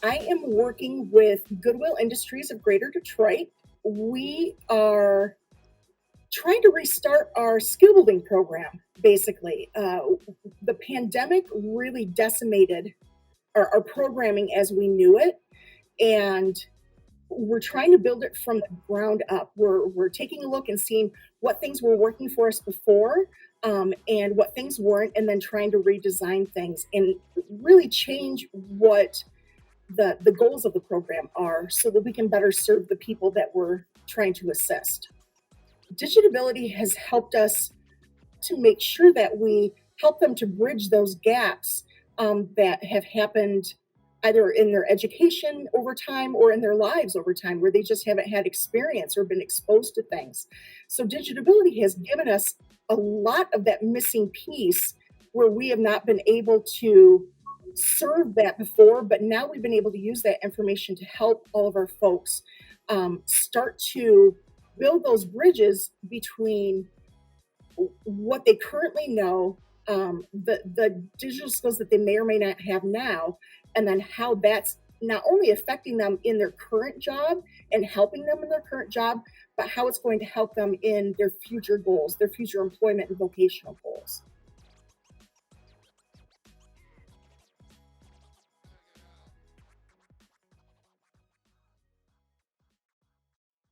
I am working with Goodwill Industries of Greater Detroit. We are trying to restart our skill building program, basically. The pandemic really decimated our programming as we knew it, and we're trying to build it from the ground up. We're taking a look and seeing what things were working for us before, and what things weren't, and then trying to redesign things and really change what the goals of the program are so that we can better serve the people that we're trying to assist. Digitability has helped us to make sure that we help them to bridge those gaps that have happened either in their education over time or in their lives over time, where they just haven't had experience or been exposed to things. So, digitability has given us a lot of that missing piece where we have not been able to serve that before, but now we've been able to use that information to help all of our folks start to build those bridges between what they currently know, the digital skills that they may or may not have now, and then how that's not only affecting them in their current job and helping them in their current job, but how it's going to help them in their future goals, their future employment and vocational goals.